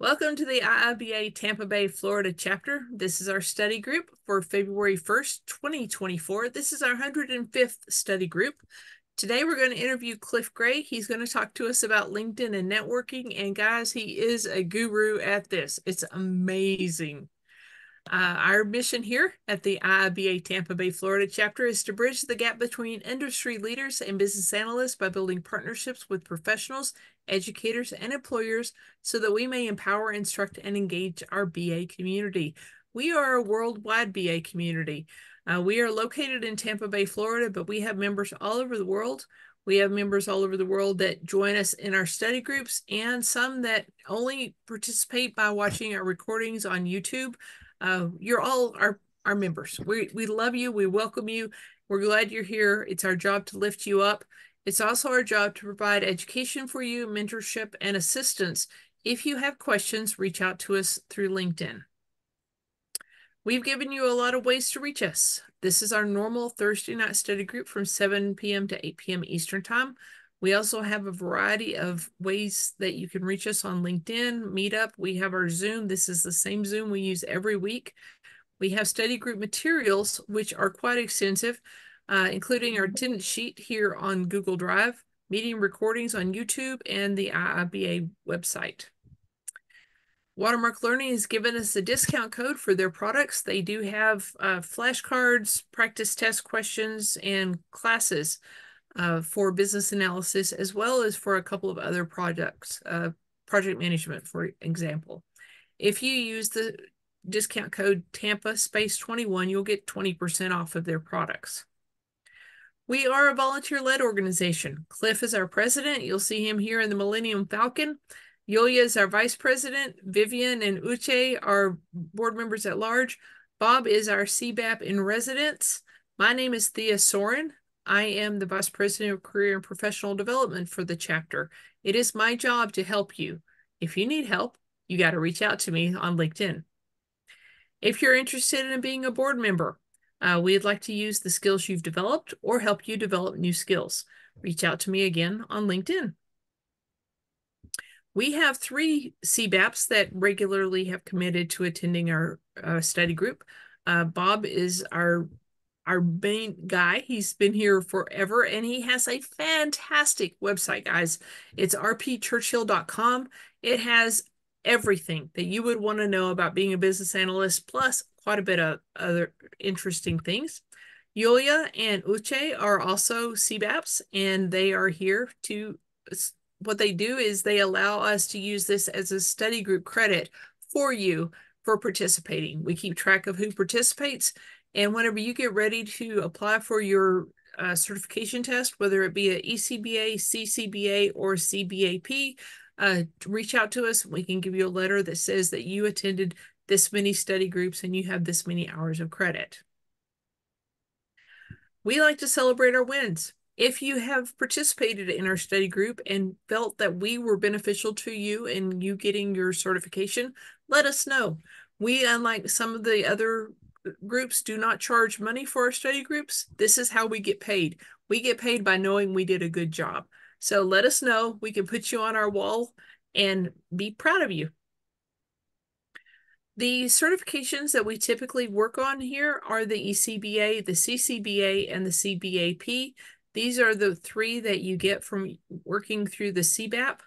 Welcome to the IIBA Tampa Bay, Florida chapter. This is our study group for February 1st, 2024. This is our 105th study group. Today we're going to interview Cliff Gray. He's going to talk to us about LinkedIn and networking. And guys, he is a guru at this. It's amazing. Our mission here at the IIBA Tampa Bay, Florida chapter is to bridge the gap between industry leaders and business analysts by building partnerships with professionals, educators, and employers so that we may empower, instruct, and engage our BA community. We are a worldwide BA community. We are located in Tampa Bay, Florida, but we have members all over the world. We have members all over the world that join us in our study groups and some that only participate by watching our recordings on YouTube. You're all our members. We love you. We welcome you. We're glad you're here. It's our job to lift you up. It's also our job to provide education for you, mentorship, and assistance. If you have questions, reach out to us through LinkedIn. We've given you a lot of ways to reach us. This is our normal Thursday night study group from 7 p.m. to 8 p.m. Eastern Time. We also have a variety of ways that you can reach us on LinkedIn, Meetup. We have our Zoom. This is the same Zoom we use every week. We have study group materials, which are quite extensive, including our attendance sheet here on Google Drive, meeting recordings on YouTube, and the IIBA website. Watermark Learning has given us a discount code for their products. They do have flashcards, practice test questions, and classes for business analysis, as well as for a couple of other projects, project management, for example. If you use the discount code TAMPA21, you'll get 20% off of their products. We are a volunteer-led organization. Cliff is our president. You'll see him here in the Millennium Falcon. Yulia is our vice president. Vivian and Uche are board members at large. Bob is our CBAP in residence. My name is Thea Soren. I am the Vice President of Career and Professional Development for the chapter. It is my job to help you. If you need help, you got to reach out to me on LinkedIn. If you're interested in being a board member, we'd like to use the skills you've developed or help you develop new skills. Reach out to me again on LinkedIn. We have 3 CBAPs that regularly have committed to attending our study group. Bob is our main guy. He's been here forever, and he has a fantastic website, guys. It's rpchurchill.com. It has everything that you would want to know about being a business analyst, plus quite a bit of other interesting things. Yulia and Uche are also CBAPs, and they are here to, what they do is they allow us to use this as a study group credit for you for participating. We keep track of who participates, and whenever you get ready to apply for your certification test, whether it be a ECBA, CCBA, or CBAP, reach out to us. We can give you a letter that says that you attended this many study groups and you have this many hours of credit. We like to celebrate our wins. If you have participated in our study group and felt that we were beneficial to you in you getting your certification, let us know. We, unlike some of the other groups, do not charge money for our study groups. This is how we get paid. We get paid by knowing we did a good job. So let us know. We can put you on our wall and be proud of you. The certifications that we typically work on here are the ECBA, the CCBA, and the CBAP. These are the 3 that you get from working through the CBAP,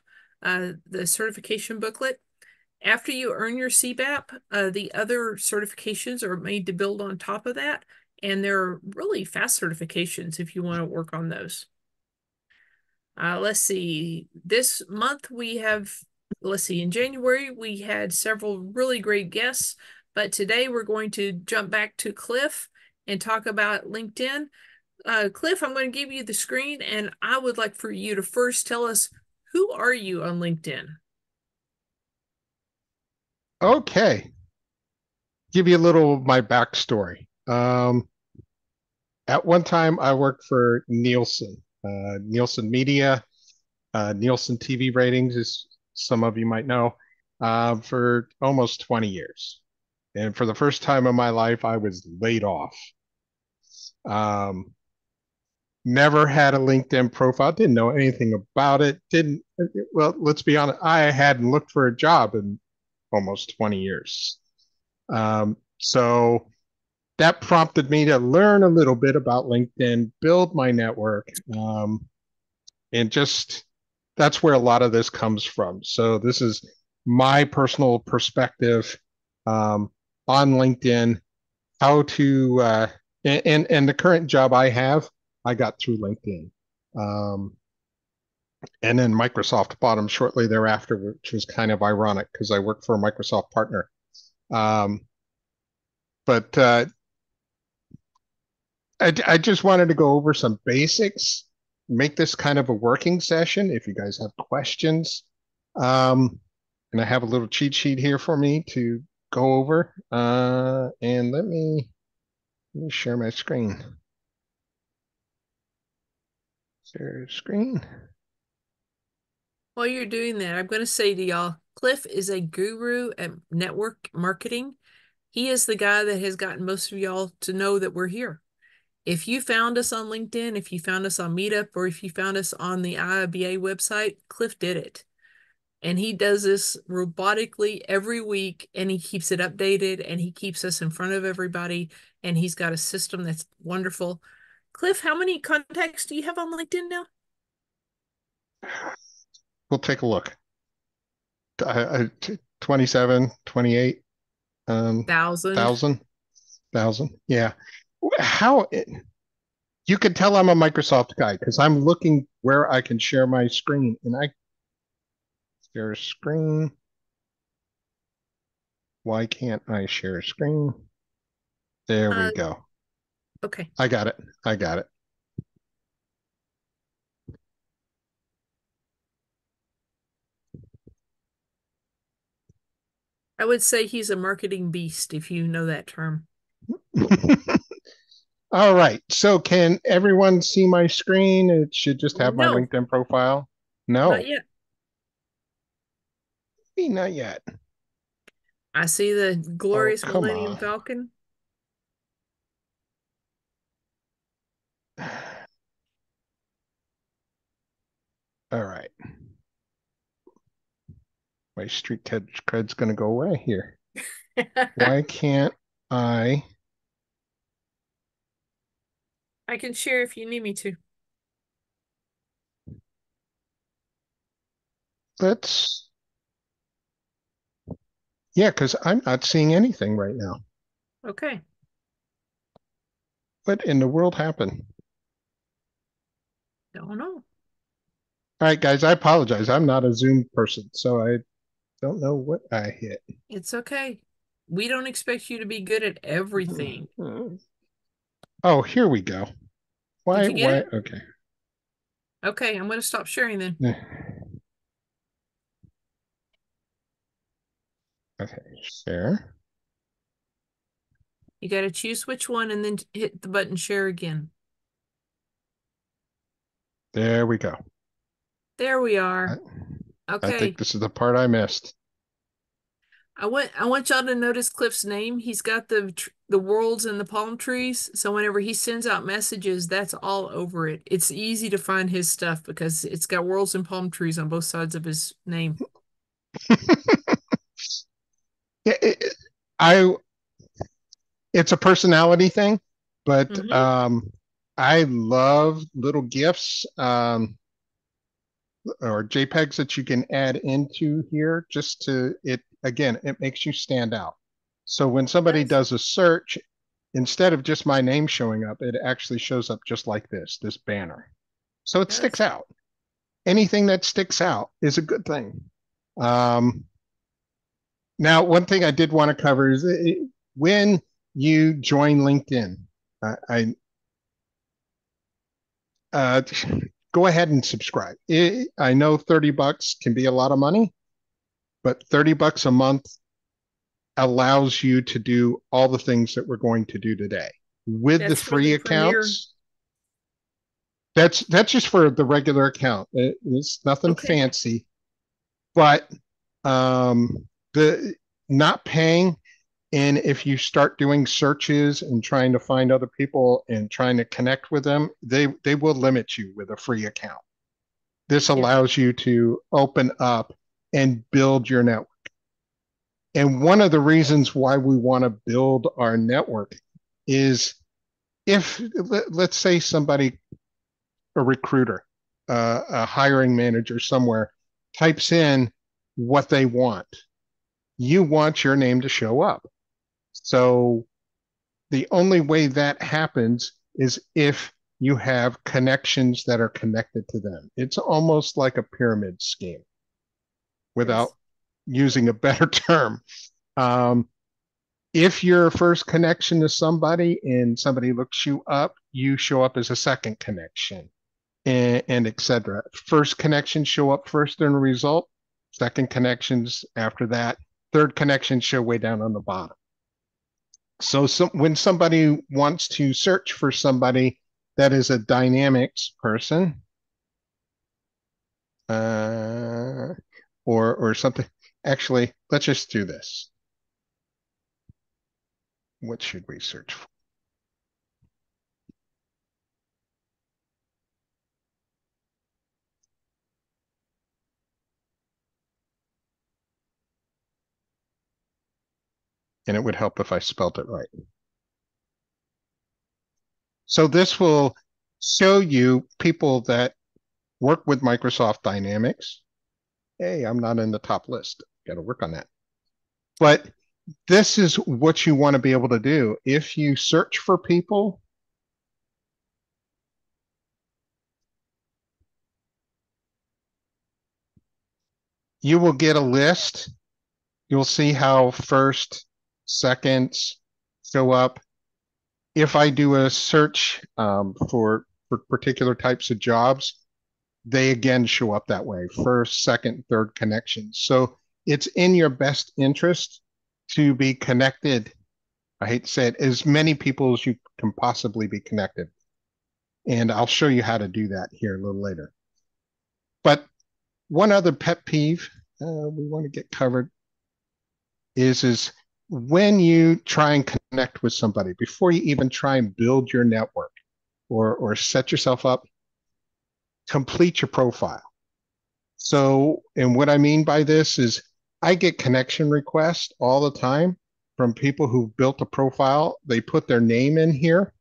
the certification booklet. After you earn your CBAP, the other certifications are made to build on top of that, and they're really fast certifications if you want to work on those. Let's see. This month we have, in January we had several really great guests, but today we're going to jump back to Cliff and talk about LinkedIn. Cliff, I'm going to give you the screen, and I would like for you to first tell us, who are you on LinkedIn? Okay, give you a little of my backstory. At one time, I worked for Nielsen, Nielsen Media, Nielsen TV ratings, as some of you might know, for almost 20 years. And for the first time in my life, I was laid off. Never had a LinkedIn profile, didn't know anything about it. Well, let's be honest, I hadn't looked for a job in almost 20 years. So that prompted me to learn a little bit about LinkedIn, build my network, and just that's where a lot of this comes from. So this is my personal perspective on LinkedIn, how to and the current job I have, I got through LinkedIn. And then Microsoft bought them shortly thereafter, which was kind of ironic because I work for a Microsoft partner. Um, but I just wanted to go over some basics, make this kind of a working session. If you guys have questions, and I have a little cheat sheet here for me to go over. And let me share my screen. Share screen. While you're doing that, I'm going to say to y'all, Cliff is a guru at network marketing. He is the guy that has gotten most of y'all to know that we're here. If you found us on LinkedIn, if you found us on Meetup, or if you found us on the IIBA website, Cliff did it. And he does this robotically every week, and he keeps it updated, and he keeps us in front of everybody, and he's got a system that's wonderful. Cliff, how many contacts do you have on LinkedIn now? We'll take a look. 27, 28, Thousand. thousand, thousand. Yeah. How you can tell I'm a Microsoft guy because I'm looking where I can share my screen and I share a screen. Why can't I share a screen? There we Uh, go. okay. I got it. I got it. I would say he's a marketing beast, if you know that term. All right. So can everyone see my screen? It should just have my No, LinkedIn profile. not No, yet. not yet. I see the Oh, glorious come Millennium on. Falcon. All right. My street cred's going to go away here. Why can't I? I can share if you need me to. Let's, yeah, because I'm not seeing anything right now. Okay. What in the world happened? Don't know. All right, guys, I apologize. I'm not a Zoom person, so I don't know what I hit. It's okay. We don't expect you to be good at everything. Oh, here we go. Did you get Why? it? Okay. Okay, I'm going to stop sharing then. Okay, share. You got to choose which one and then hit the button share again. There we go. There we I, are. I think Okay. this is the part I missed. I want y'all to notice Cliff's name. He's got the worlds and the palm trees. So whenever he sends out messages, that's all over it. It's easy to find his stuff because it's got worlds and palm trees on both sides of his name. Yeah, I it's a personality thing, but Hmm. I love little GIFs or JPEGs that you can add into here just to it again, it makes you stand out. So when somebody Does. does a search, instead of just my name showing up, it actually shows up just like this banner. So it sticks Does. out. Anything that sticks out is a good thing. Um, Now, one thing I did want to cover is when you join LinkedIn, I uh, go ahead and subscribe. I know $30 can be a lot of money, but $30 a month allows you to do all the things that we're going to do today. With the That's for the free premier. accounts, that's just for the regular account. It's nothing Okay. fancy, but the not paying. And if you start doing searches and trying to find other people and trying to connect with them, they will limit you with a free account. This Yeah. allows you to open up and build your network. And one of the reasons why we want to build our network is if, let's say somebody, a recruiter, a hiring manager somewhere, types in what they want, you want your name to show up. So the only way that happens is if you have connections that are connected to them. It's almost like a pyramid scheme without Yes. using a better term. Um, if your first connection to somebody and somebody looks you up, you show up as a second connection and etc. First connections show up first in the result, second connections after that, third connections show way down on the bottom. So when somebody wants to search for somebody that is a dynamics person, uh, or something, actually, let's just do this. What should we search for? And it would help if I spelled it right. So this will show you people that work with Microsoft Dynamics. Hey, I'm not in the top list. Got to work on that. But this is what you want to be able to do. If you search for people, you will get a list. You'll see how first, seconds show up. If I do a search for particular types of jobs, they again show up that way, first, second, third connections. So it's in your best interest to be connected. I hate to say it, as many people as you can possibly be connected. And I'll show you how to do that here a little later. But one other pet peeve we want to get covered is when you try and connect with somebody, before you even try and build your network or set yourself up, complete your profile. So, and what I mean by this is I get connection requests all the time from people who've built a profile. They put their name in here.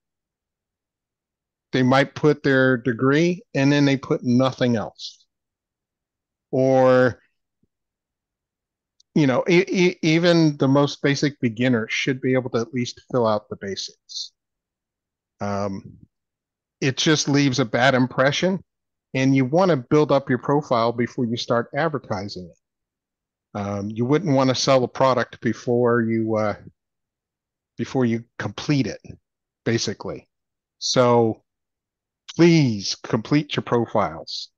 They might put their degree and then they put nothing else. Or, even the most basic beginner should be able to at least fill out the basics. Um, it just leaves a bad impression, and you want to build up your profile before you start advertising it. You wouldn't want to sell a product before you complete it, basically. So please complete your profiles.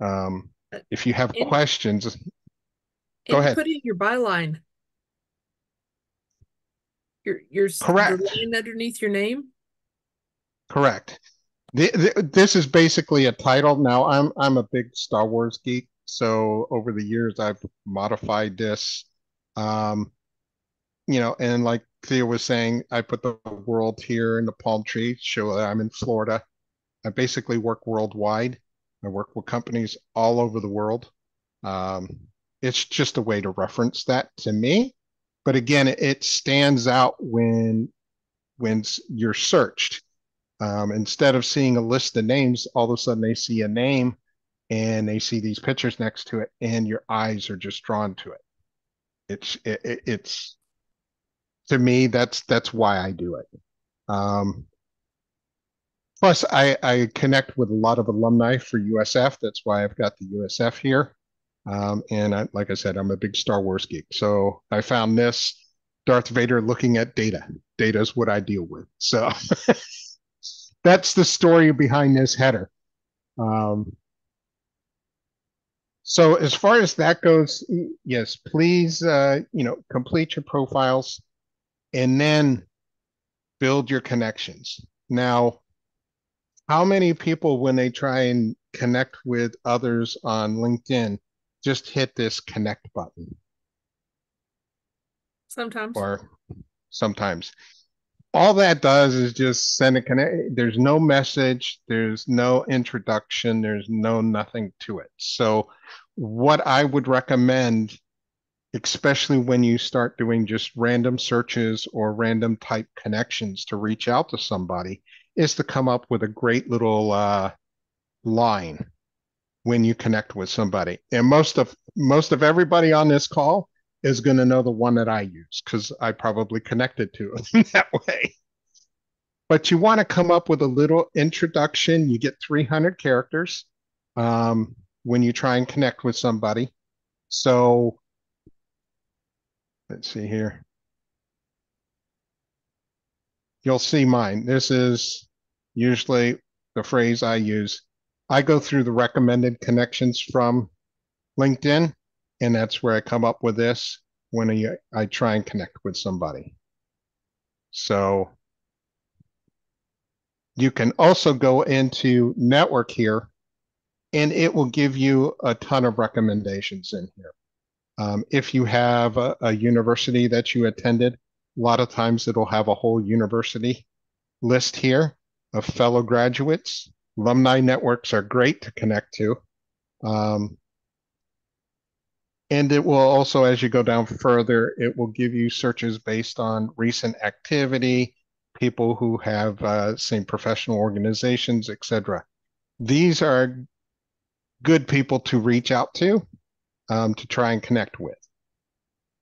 Um, Uh, if you have And questions, go and ahead. put in your byline, the Correct. line underneath your name. Correct. This is basically a title. Now, I'm a big Star Wars geek, so over the years I've modified this. Um, and like Thea was saying, I put the world here in the palm tree, show that I'm in Florida. I basically work worldwide. I work with companies all over the world. Um, it's just a way to reference that to me. But again, it stands out when you're searched. Instead of seeing a list of names, all of a sudden they see a name and they see these pictures next to it, and your eyes are just drawn to it. It's to me that's why I do it. Um, Plus, I connect with a lot of alumni for USF. That's why I've got the USF here. And like I said, I'm a big Star Wars geek. So I found this Darth Vader looking at Data. Data is what I deal with. So that's the story behind this header. Um, so as far as that goes, yes, please, complete your profiles and then build your connections. Now, how many people, when they try and connect with others on LinkedIn, just hit this connect button? Sometimes. Or sometimes all that does is just send a connect. There's no message, there's no introduction, there's no nothing to it. So what I would recommend especially when you start doing just random searches or random type connections to reach out to somebody, is to come up with a great little line when you connect with somebody. And most of everybody on this call is going to know the one that I use because I probably connected to it that way. But you want to come up with a little introduction. You get 300 characters when you try and connect with somebody. So let's see here. You'll see mine. This is usually the phrase I use. I go through the recommended connections from LinkedIn, and that's where I come up with this when I try and connect with somebody. So you can also go into network here, and it will give you a ton of recommendations in here. If you have a university that you attended, a lot of times it'll have a whole university list here of fellow graduates. Alumni networks are great to connect to. And it will also, as you go down further, it will give you searches based on recent activity, people who have same professional organizations, etc. These are good people to reach out to try and connect with.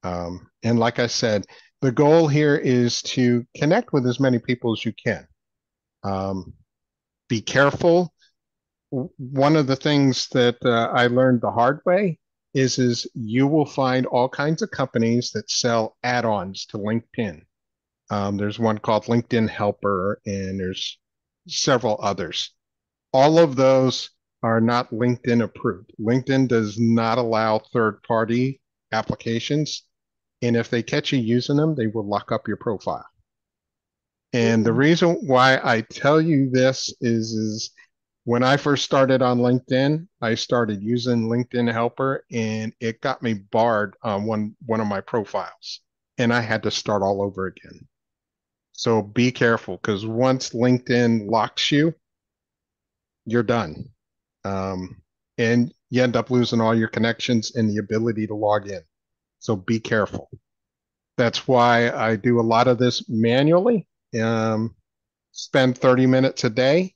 And like I said, the goal here is to connect with as many people as you can. Be careful. One of the things that I learned the hard way is you will find all kinds of companies that sell add-ons to LinkedIn. There's one called LinkedIn Helper, and there's several others. All of those are not LinkedIn approved. LinkedIn does not allow third-party applications, and if they catch you using them, they will lock up your profile. And the reason why I tell you this is when I first started on LinkedIn, I started using LinkedIn Helper, and it got me barred on one of my profiles, and I had to start all over again. So be careful, because once LinkedIn locks you, you're done. And you end up losing all your connections and the ability to log in. So be careful. That's why I do a lot of this manually. Spend 30 minutes a day.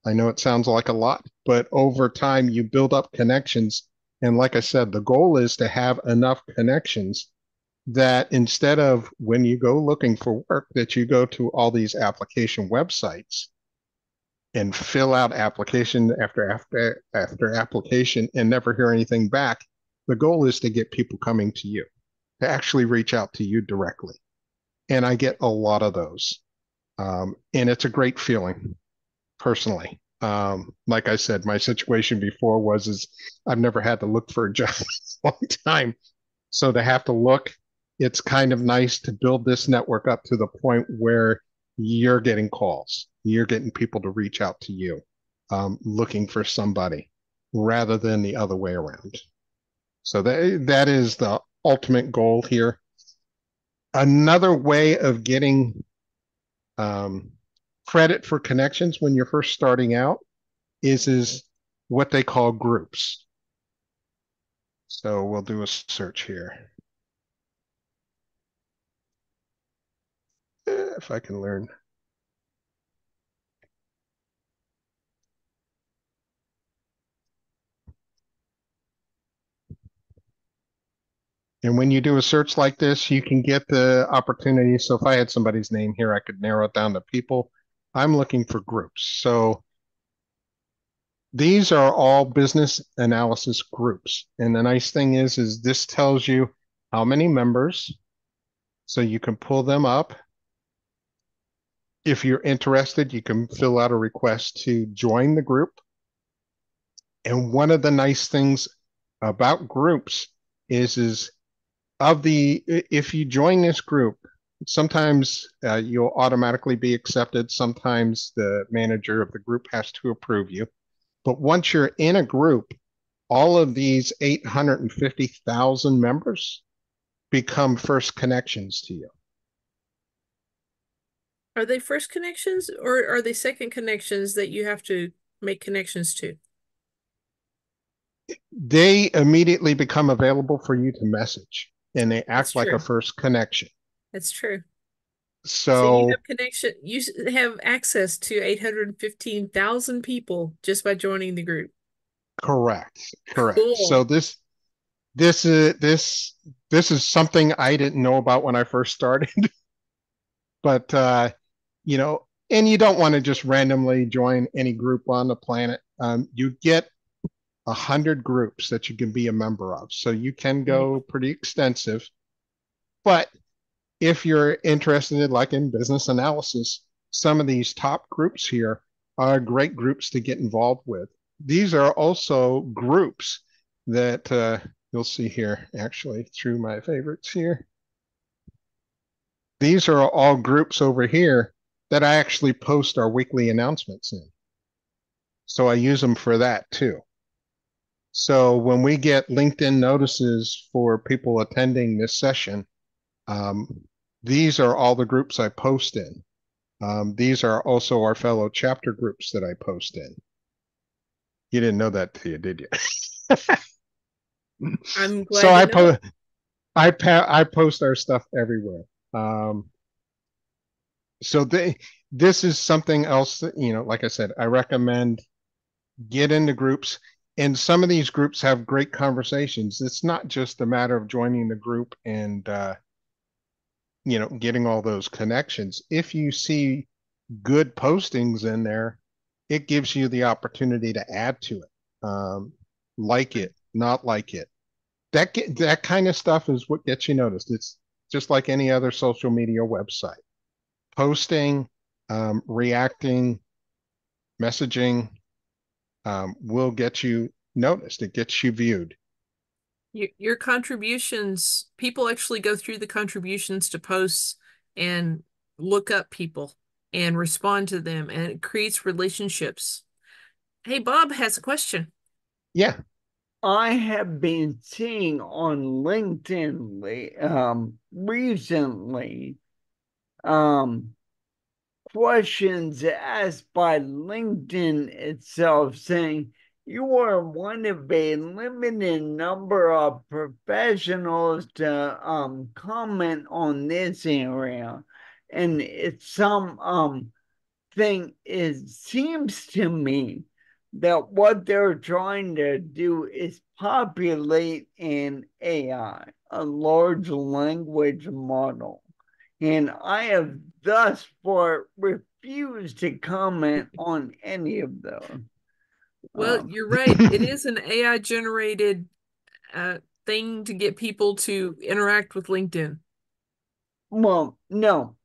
I know it sounds like a lot, but over time you build up connections. And like I said, the goal is to have enough connections that instead of when you go looking for work, that you go to all these application websites and fill out application after application and never hear anything back. The goal is to get people coming to you, to actually reach out to you directly. And I get a lot of those. And it's a great feeling, personally. Like I said, my situation before was I've never had to look for a job in a long time. So to have to look, it's kind of nice to build this network up to the point where you're getting calls. You're getting people to reach out to you, looking for somebody rather than the other way around. So that is the ultimate goal here. Another way of getting credit for connections when you're first starting out is what they call groups. So we'll do a search here. If I can learn. And when you do a search like this, you can get the opportunity. So if I had somebody's name here, I could narrow it down to people. I'm looking for groups. So these are all business analysis groups. And the nice thing is this tells you how many members, so you can pull them up. If you're interested, you can fill out a request to join the group. And one of the nice things about groups is if you join this group, sometimes you'll automatically be accepted. Sometimes the manager of the group has to approve you. But once you're in a group, all of these 850,000 members become first connections to you. Are they first connections or are they second connections that you have to make connections to? They immediately become available for you to message. and they That's act like a true. first connection. That's true. So you So have connection, have access to 815,000 people just by joining the group. correct, correct. So Cool. this is something I didn't know about when I first started, but you know, and you don't want to just randomly join any group on the planet. You get 100 groups that you can be a member of, so you can go pretty extensive. But if you're interested, like in business analysis, some of these top groups here are great groups to get involved with. These are also groups that you'll see here, actually, through my favorites here. These are all groups over here that I actually post our weekly announcements in. So I use them for that too. So when we get LinkedIn notices for people attending this session, um, these are all the groups I post in. These are also our fellow chapter groups that I post in. You didn't know that, did you? I'm So glad to know it. I post our stuff everywhere. Um, so this is something else that, you know, like I said, I recommend get into groups. And some of these groups have great conversations. It's not just a matter of joining the group and you know, getting all those connections. If you see good postings in there, it gives you the opportunity to add to it. Like it, not like it. That kind of stuff is what gets you noticed. It's just like any other social media website. Posting, reacting, messaging will get you noticed. It gets you viewed. Your contributions, people actually go through the contributions to posts and look up people and respond to them, and it creates relationships. Hey, Bob has a question. Yeah. I have been seeing on LinkedIn recently um, questions asked by LinkedIn itself saying you are one of a limited number of professionals to comment on this area. And it's some thing, it seems to me that what they're trying to do is populate an AI, a large language model. And I have thus far refused to comment on any of those. Well, you're right. It is an AI generated thing to get people to interact with LinkedIn. Well, no,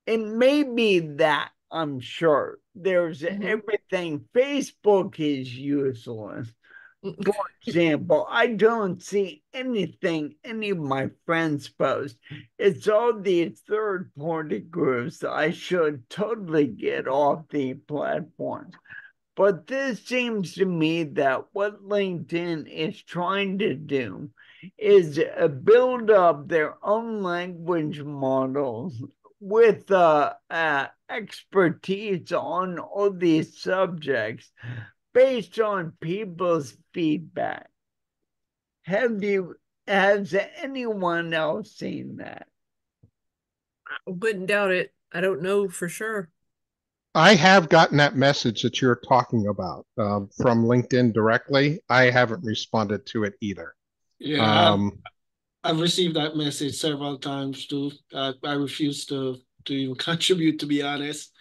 it may be that, I'm sure. There's Mhm. everything. Facebook is useless. For example, I don't see anything any of my friends post. It's all these third party groups that I should totally get off the platform. But this seems to me that what LinkedIn is trying to do is build up their own language models with expertise on all these subjects based on people's feedback. Has anyone else seen that? I wouldn't doubt it. I don't know for sure. I have gotten that message that you're talking about from LinkedIn directly. I haven't responded to it either. Yeah, Um, I've received that message several times too. I refuse to even contribute, to be honest.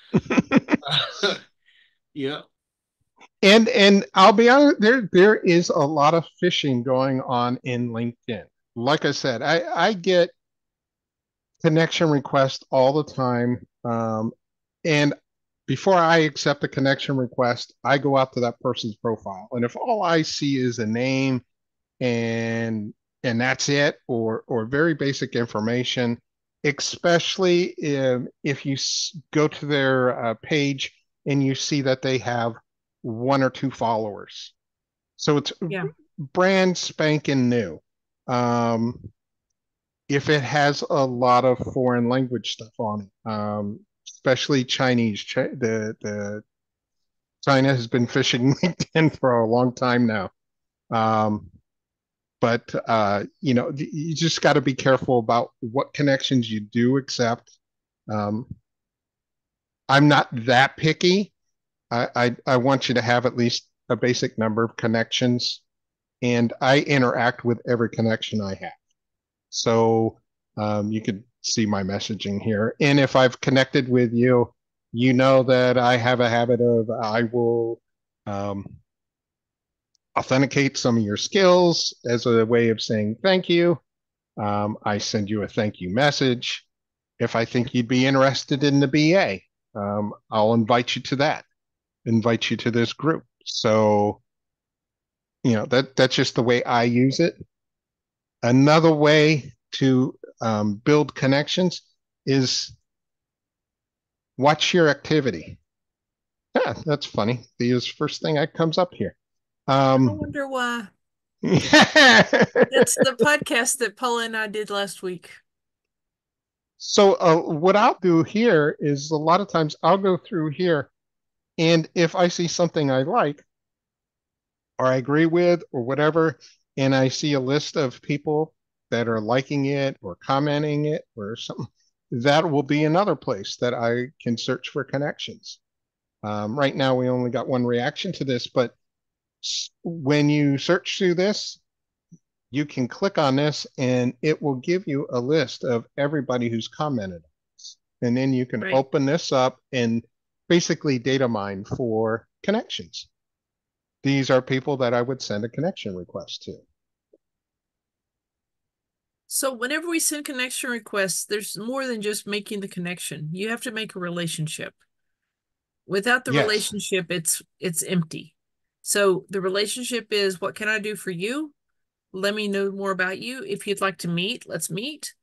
Yeah. and I'll be honest, there is a lot of phishing going on in LinkedIn. Like I said, I get connection requests all the time, and before I accept a connection request, I go out to that person's profile, and if all I see is a name and that's it, or very basic information, especially if you go to their page and you see that they have 1 or 2 followers, so it's Yeah. brand spanking new. If it has a lot of foreign language stuff on it, especially Chinese, the China has been phishing LinkedIn for a long time now. Um, But you just got to be careful about what connections you do accept. I'm not that picky. I want you to have at least a basic number of connections, and I interact with every connection I have. So you could see my messaging here. And if I've connected with you, you know that I have a habit of I will authenticate some of your skills as a way of saying thank you. I send you a thank you message. If I think you'd be interested in the BA, I'll invite you to that, invite you to this group. So, that's just the way I use it. Another way to build connections is watch your activity. Yeah, that's funny. The first thing that comes up here. I wonder why. That's the podcast that Paula and I did last week. So what I'll do here is a lot of times I'll go through here, and if I see something I like or I agree with or whatever, and I see a list of people that are liking it or commenting it or something, that will be another place that I can search for connections. Right now, we only got one reaction to this, but when you search through this, you can click on this and it will give you a list of everybody who's commented on this. And then you can open this up and basically data mine for connections. These are people that I would send a connection request to. So whenever we send connection requests, there's more than just making the connection. You have to make a relationship. Without the relationship, it's empty. So the relationship is, what can I do for you? Let me know more about you. If you'd like to meet, let's meet.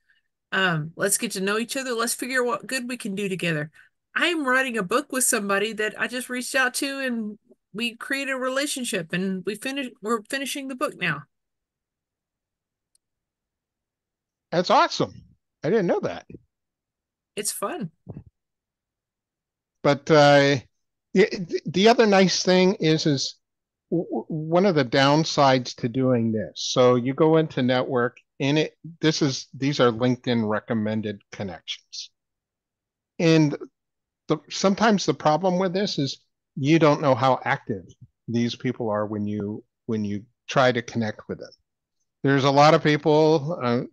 Let's get to know each other. Let's figure out what good we can do together. I'm writing a book with somebody that I just reached out to, and we created a relationship, and we're finishing the book now. That's awesome. I didn't know that. It's fun. But the other nice thing is one of the downsides to doing this. So you go into network, and these are LinkedIn recommended connections. And sometimes the problem with this is you don't know how active these people are when you try to connect with them. There's a lot of people,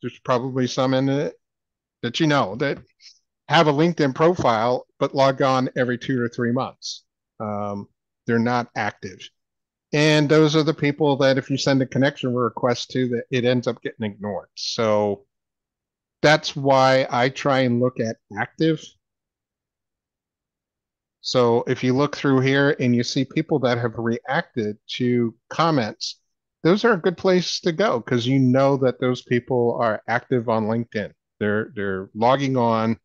there's probably some in it that that have a LinkedIn profile, but log on every 2 or 3 months. They're not active. And those are the people that if you send a connection request to, that it ends up getting ignored. So that's why I try and look at active. So if you look through here and you see people that have reacted to comments, those are a good place to go because you know that those people are active on LinkedIn. They're logging on.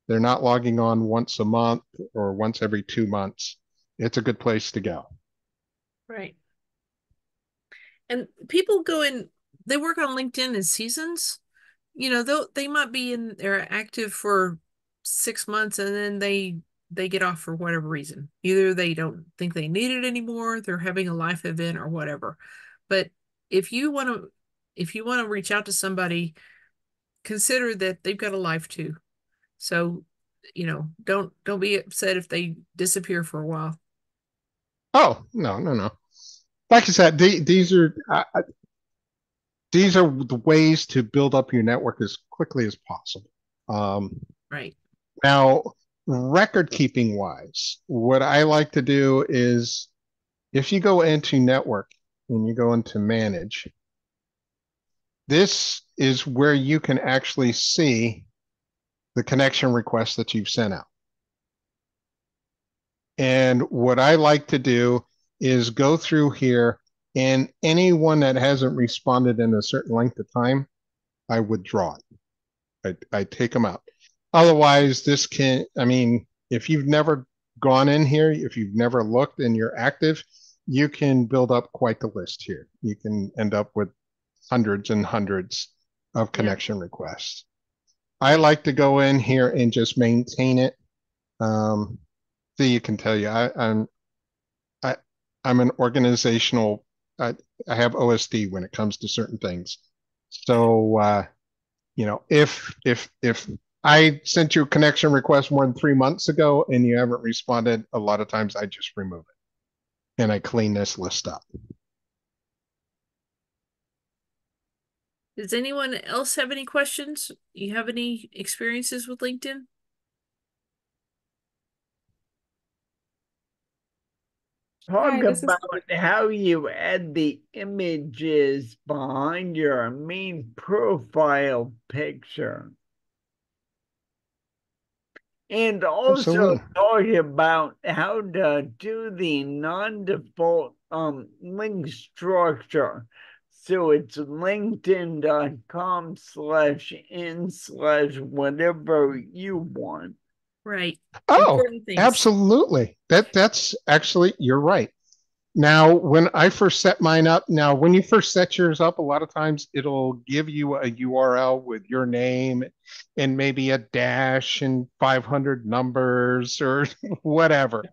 They're not logging on once a month or once every 2 months. It's a good place to go. Right. And people they work on LinkedIn in seasons. They might be they're active for 6 months and then they get off for whatever reason. Either they don't think they need it anymore, they're having a life event or whatever. But if you want to reach out to somebody, consider that they've got a life too. So, don't be upset if they disappear for a while. Oh, no. Like I said, these are the ways to build up your network as quickly as possible. Right. Now, record keeping wise, what I like to do is if you go into network and you go into manage, this is where you can actually see the connection requests that you've sent out. And what I like to do is go through here, and anyone that hasn't responded in a certain length of time, I withdraw it. I take them out. Otherwise, if you've never gone in here, if you've never looked and you're active, you can build up quite the list here. You can end up with hundreds and hundreds of connection requests. I like to go in here and just maintain it. So you can tell you, I'm an organizational I have OSD when it comes to certain things. So if I sent you a connection request more than 3 months ago and you haven't responded, a lot of times I just remove it and I clean this list up. Does anyone else have any questions? You have any experiences with LinkedIn? Talk Hi, this is about how you add the images behind your main profile picture. And also Absolutely. talk about how to do the non-default link structure. So it's linkedin.com/in/whatever you want. Right. Oh, Important things. absolutely. That's actually, you're right. Now, when I first set mine up, now when you first set yours up, a lot of times it'll give you a URL with your name and maybe a dash and 500 numbers or whatever.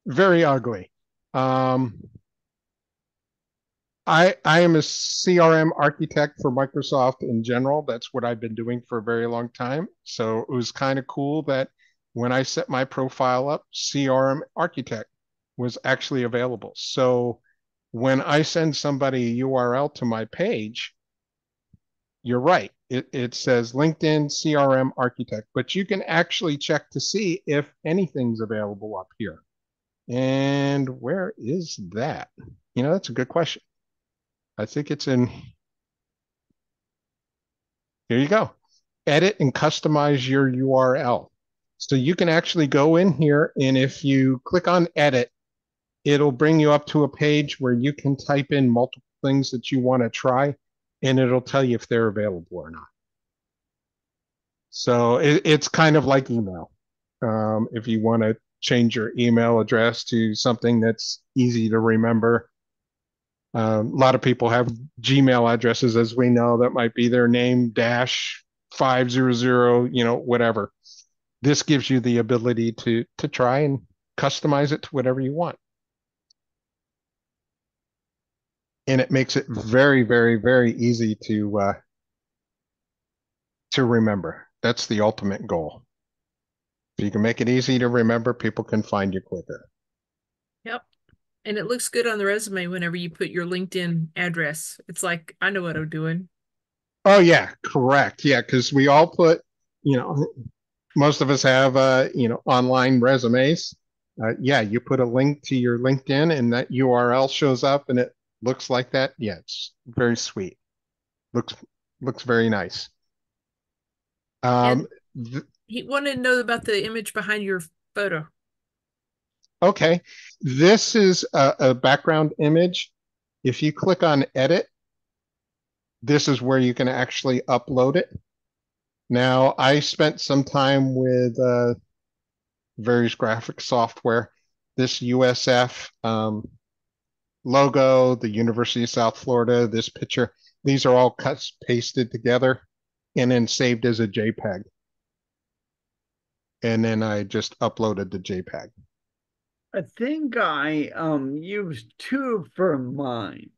Very ugly. I am a CRM architect for Microsoft in general. That's what I've been doing for a very long time. So it was kind of cool that when I set my profile up, CRM architect was actually available. So when I send somebody a URL to my page, you're right. It says LinkedIn CRM architect, but you can actually check to see if anything's available up here. And where is that? That's a good question. I think it's in, here you go. Edit and customize your URL. So you can actually go in here, and if you click on edit, it'll bring you up to a page where you can type in multiple things that you want to try, and it'll tell you if they're available or not. So it's kind of like email. If you want to change your email address to something that's easy to remember, a lot of people have Gmail addresses, as we know, that might be their name dash 500, whatever. This gives you the ability to try and customize it to whatever you want. And it makes it very, very, very easy to remember. That's the ultimate goal. If you can make it easy to remember, people can find you quicker. Yep. And it looks good on the resume whenever you put your LinkedIn address. It's like, I know what I'm doing. Oh, yeah, correct. Yeah, because we all put, most of us have, online resumes. Yeah, you put a link to your LinkedIn and that URL shows up and it looks like that. Yeah, it's very sweet. Looks very nice. And he wanted to know about the image behind your photo. Okay, this is a background image. If you click on edit, this is where you can actually upload it. Now, I spent some time with various graphic software. This USF logo, the University of South Florida, this picture, these are all cut, pasted together, and then saved as a JPEG. And then I just uploaded the JPEG. I think I used two for mine.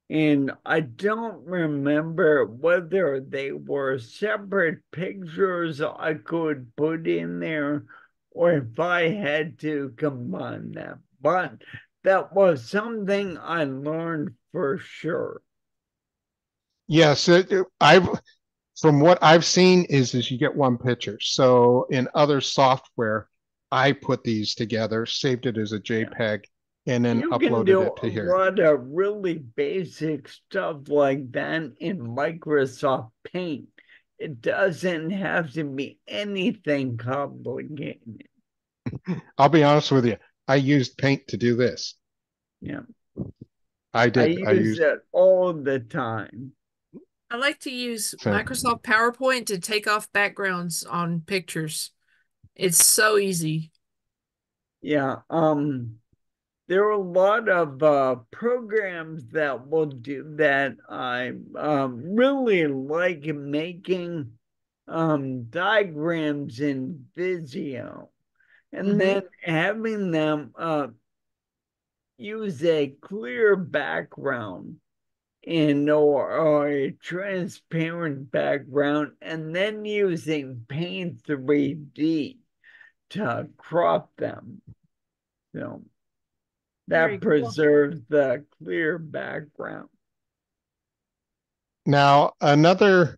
And I don't remember whether they were separate pictures I could put in there or if I had to combine them. But that was something I learned for sure. Yes, from what I've seen is you get one picture. So in other software, I put these together, saved it as a JPEG, and then You can uploaded do it to a here. lot of really basic stuff like that in Microsoft Paint. It doesn't have to be anything complicated. I'll be honest with you. I used Paint to do this. Yeah. I I did. I use used. it all the time. I like to use So, Microsoft PowerPoint to take off backgrounds on pictures. It's so easy. Yeah. There are a lot of programs that will do that. I really like making diagrams in Visio and then having them use a clear background or a transparent background, and then using Paint 3D to crop them. So Very that cool. preserves the clear background. Now, another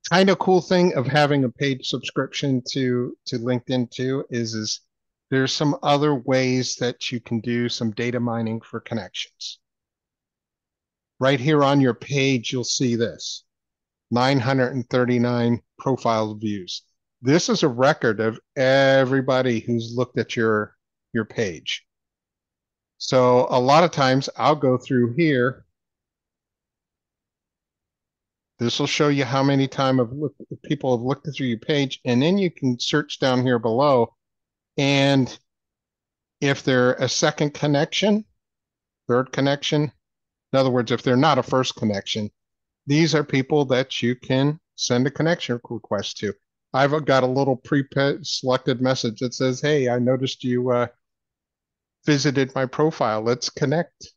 kind of cool thing of having a paid subscription to LinkedIn too is there's some other ways that you can do some data mining for connections. Right here on your page, you'll see this 939 profile views. This is a record of everybody who's looked at your page. So a lot of times I'll go through here. This will show you how many times people have looked through your page, and then you can search down here below. And if they're a second connection, third connection, in other words, if they're not a first connection, these are people that you can send a connection request to. I've got a little pre-selected message that says, hey, I noticed you visited my profile. Let's connect,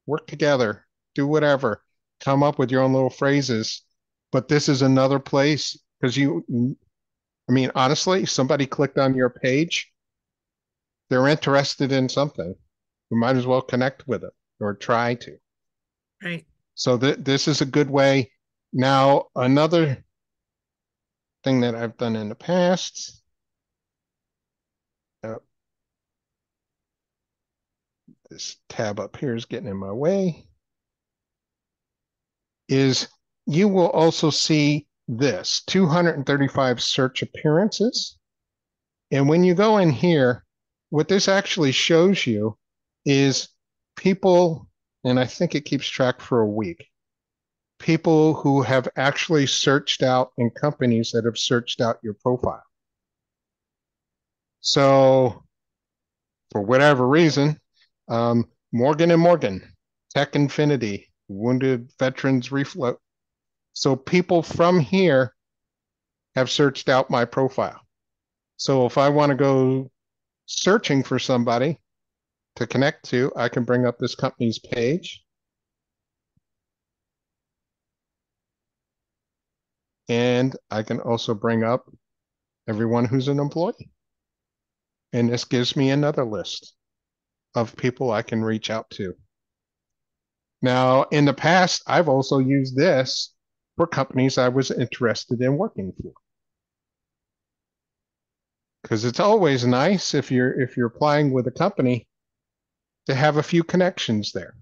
work together, do whatever, come up with your own little phrases. But this is another place because I mean, honestly, somebody clicked on your page, they're interested in something. We might as well connect with it or try to. Right. So this is a good way. Now, another thing that I've done in the past, this tab up here is getting in my way, is you will also see this 235 search appearances. And when you go in here, what this actually shows you is people, and I think it keeps track for a week, people who have actually searched out and companies that have searched out your profile. So for whatever reason, Morgan & Morgan, Tech Infinity, Wounded Veterans Refloat. So people from here have searched out my profile. So if I want to go searching for somebody to connect to, I can bring up this company's page. And I can also bring up everyone who's an employee. And this gives me another list of people I can reach out to. Now, in the past, I've also used this for companies I was interested in working for. Because it's always nice if you're applying with a company to have a few connections there.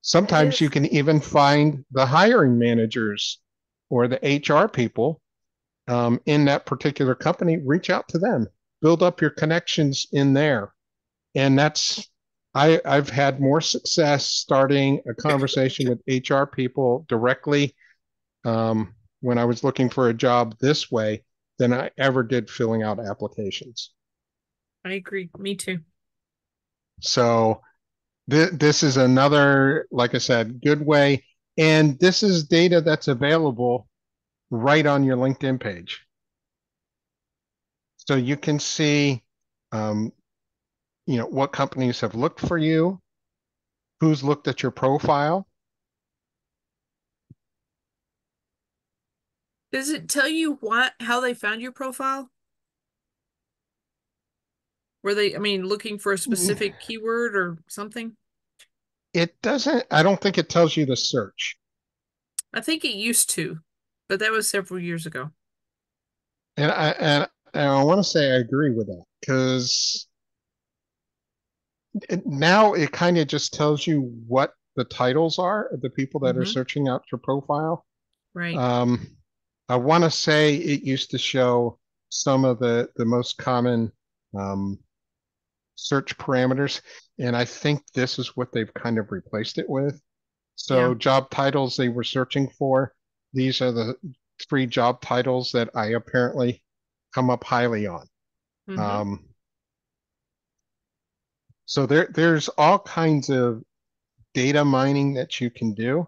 Sometimes you can even find the hiring managers or the HR people in that particular company, reach out to them, build up your connections in there. And I've had more success starting a conversation with HR people directly when I was looking for a job this way than I ever did filling out applications. I agree. Me too. So this is another, like I said, good way. And this is data that's available right on your LinkedIn page. So you can see, what companies have looked for you, who's looked at your profile. Does it tell you how they found your profile? Were they, looking for a specific keyword or something? It doesn't, I don't think it tells you to search. I think it used to, but that was several years ago. And I want to say I agree with that because now it kind of just tells you what the titles are of the people that are searching out your profile. Right. I want to say it used to show some of the most common search parameters, and I think this is what they've kind of replaced it with. So Yeah. job titles they were searching for, these are the 3 job titles that I apparently come up highly on. So there's all kinds of data mining that you can do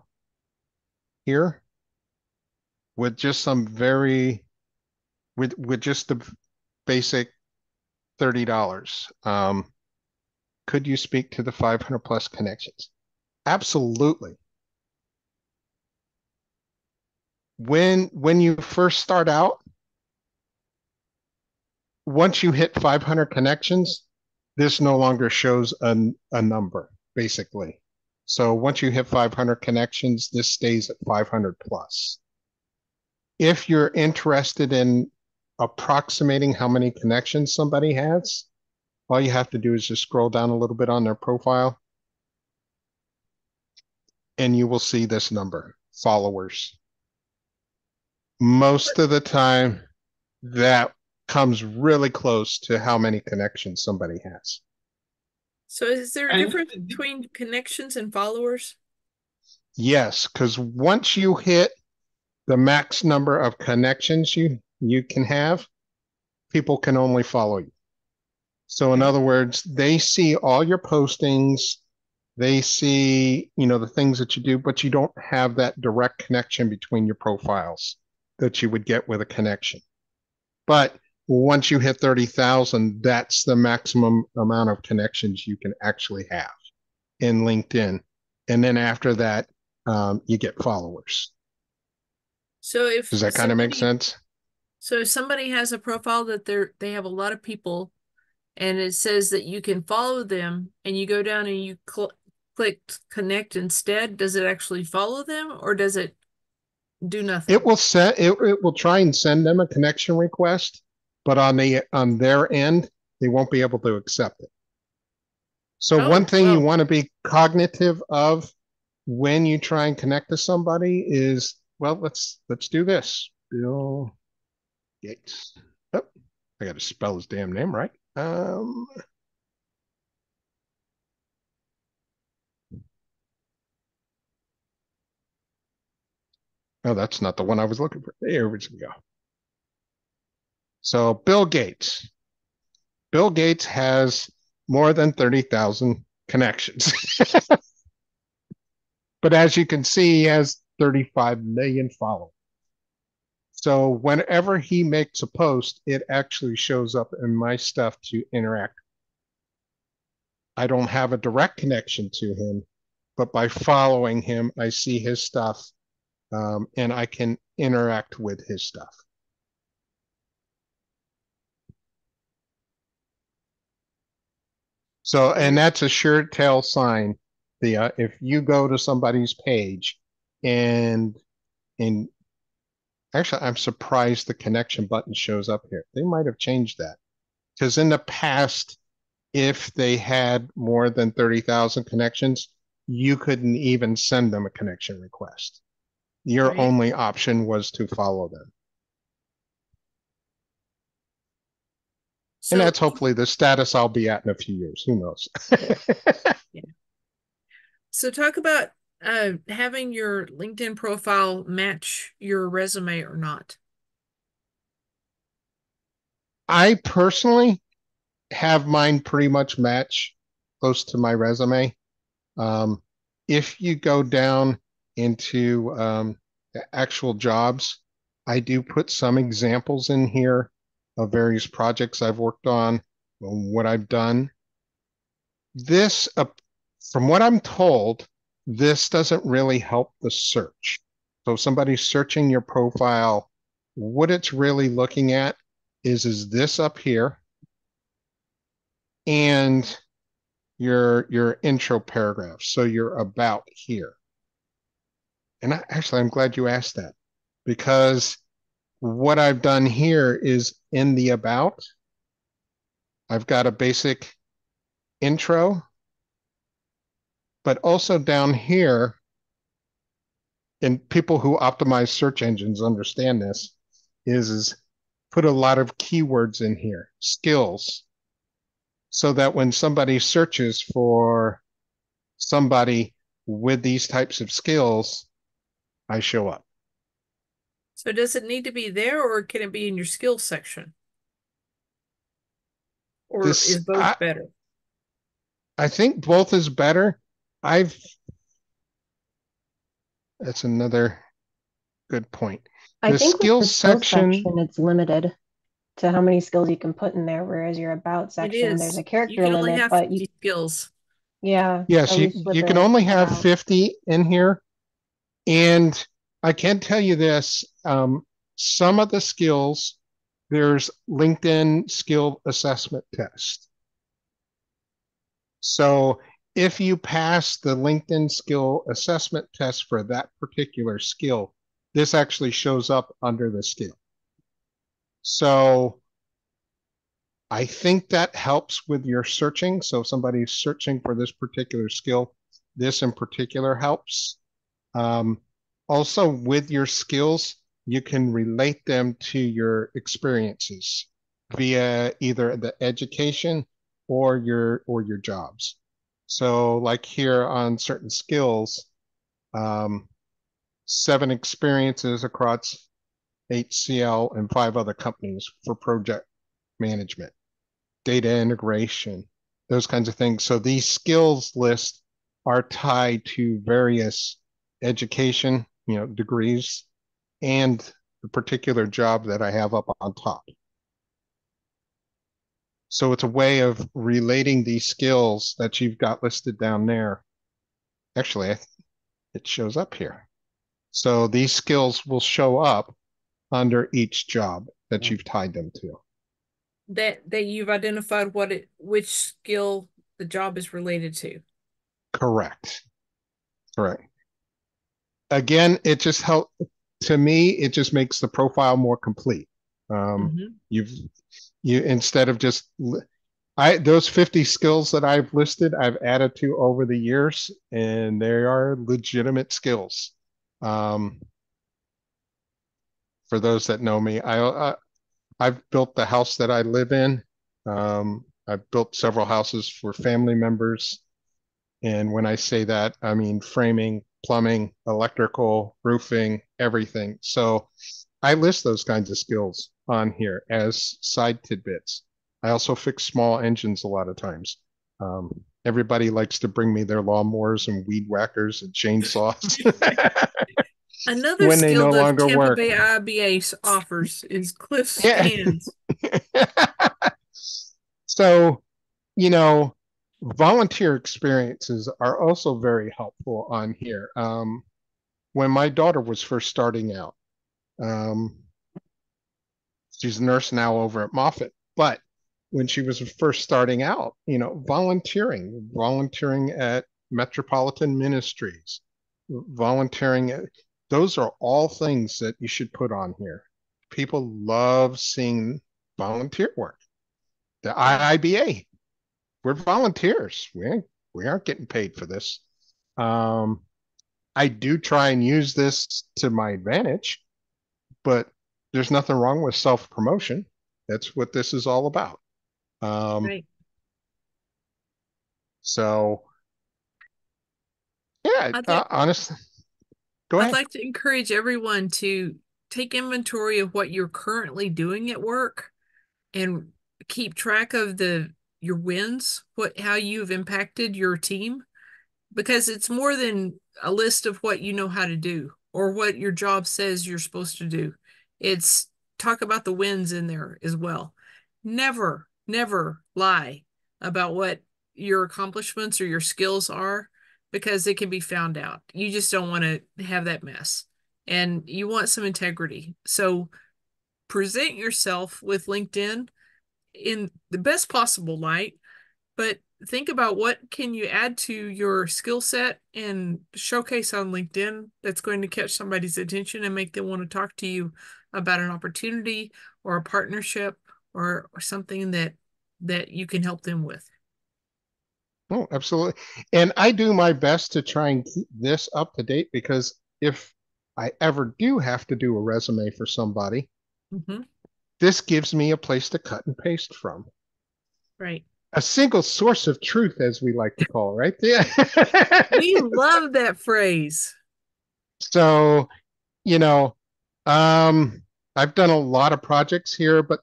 here with just some with just the basic $30. could you speak to the 500 plus connections? Absolutely. When you first start out, once you hit 500 connections, this no longer shows a number, basically. So once you hit 500 connections, this stays at 500 plus. If you're interested in approximating how many connections somebody has, all you have to do is just scroll down a little bit on their profile, and you will see this number, followers. Most of the time, that comes really close to how many connections somebody has. So is there a difference between connections and followers? Yes, because once you hit the max number of connections you can have, people can only follow you. So in other words, they see all your postings, they see, the things that you do, but you don't have that direct connection between your profiles that you would get with a connection. But once you hit 30,000, that's the maximum amount of connections you can actually have in LinkedIn. And then after that, you get followers. So if Does that kind of make sense? So if somebody has a profile that they have a lot of people, and it says that you can follow them, and you go down and you click connect instead, does it actually follow them, or does it do nothing? It will try and send them a connection request, but on their end, they won't be able to accept it. So one thing you want to be cognitive of when you try and connect to somebody is, well, let's do this. Bill Gates. Oh, I got to spell his damn name right. Oh, that's not the one I was looking for. There we go. So Bill Gates. Bill Gates has more than 30,000 connections. But as you can see, he has 35 million followers. So whenever he makes a post, it actually shows up in my stuff to interact. I don't have a direct connection to him, but by following him, I see his stuff, and I can interact with his stuff. So, and that's a sure tell sign. If you go to somebody's page and actually, I'm surprised the connection button shows up here. They might have changed that, because in the past, if they had more than 30,000 connections, you couldn't even send them a connection request. Your only option was to follow them. And that's hopefully the status I'll be at in a few years. Who knows? Yeah. So talk about having your LinkedIn profile match your resume or not. I personally have mine pretty much match close to my resume. If you go down into the actual jobs, I do put some examples in here of various projects I've worked on, what I've done. This, from what I'm told, this doesn't really help the search. So if somebody's searching your profile, what it's really looking at is this up here and your intro paragraph. So you're about here. And I'm glad you asked that, because what I've done here is in the about, I've got a basic intro, but also down here, and people who optimize search engines understand this, is put a lot of keywords in here, skills, so that when somebody searches for somebody with these types of skills, I show up. So does it need to be there, or can it be in your skills section? Or is both better? I think both is better. That's another good point. I think with the skills section, it's limited. to how many skills you can put in there, whereas your about It section, there's is. a You character can only limit, have but 50 skills. yeah, Yes, at least with you can the only have about. 50 in here. And I can tell you this, some of the skills, there's LinkedIn skill assessment test. So if you pass the LinkedIn skill assessment test for that particular skill, this actually shows up under the skill. So I think that helps with your searching. So if somebody's searching for this particular skill, this in particular helps. Also, with your skills, you can relate them to your experiences via either the education or your jobs. So, like here on certain skills, 7 experiences across HCL and 5 other companies for project management, data integration, those kinds of things. So these skills lists are tied to various education, degrees, and the particular job that I have up on top. So it's a way of relating these skills that you've got listed down there. Actually, it shows up here. So these skills will show up under each job that you've tied them to. That you've identified which skill the job is related to. Correct. Again, it just helps. To me, it just makes the profile more complete. You instead of just those 50 skills that I've listed, I've added to over the years, and they are legitimate skills. For those that know me, I've built the house that I live in. I've built several houses for family members. And when I say that, I mean framing, plumbing, electrical, roofing, everything. So I list those kinds of skills on here as side tidbits. I also fix small engines a lot of times. Everybody likes to bring me their lawnmowers and weed whackers and chainsaws. Another when they skill no the longer Tampa work. Bay IIBA offers is Cliff Yeah. Scans. So, volunteer experiences are also very helpful on here. When my daughter was first starting out, she's a nurse now over at Moffitt, but when she was first starting out, volunteering at Metropolitan Ministries, volunteering, those are all things that you should put on here. People love seeing volunteer work. The IIBA, we're volunteers. We aren't getting paid for this. I do try and use this to my advantage, but there's nothing wrong with self-promotion. That's what this is all about. Right. So, yeah, honestly, go I'd ahead. like to encourage everyone to take inventory of what you're currently doing at work and keep track of your wins, how you've impacted your team, because it's more than a list of what you know how to do or what your job says you're supposed to do. It's talk about the wins in there as well. Never, never lie about what your accomplishments or your skills are, because it can be found out. You just don't want to have that mess. And you want some integrity. So present yourself with LinkedIn in the best possible light, but think about what can you add to your skill set and showcase on LinkedIn that's going to catch somebody's attention and make them want to talk to you about an opportunity or a partnership or something that you can help them with. Oh, absolutely. And I do my best to try and keep this up to date, because if I ever do have to do a resume for somebody, this gives me a place to cut and paste from. Right. A single source of truth, as we like to call it, right? Yeah. We love that phrase. So, I've done a lot of projects here, but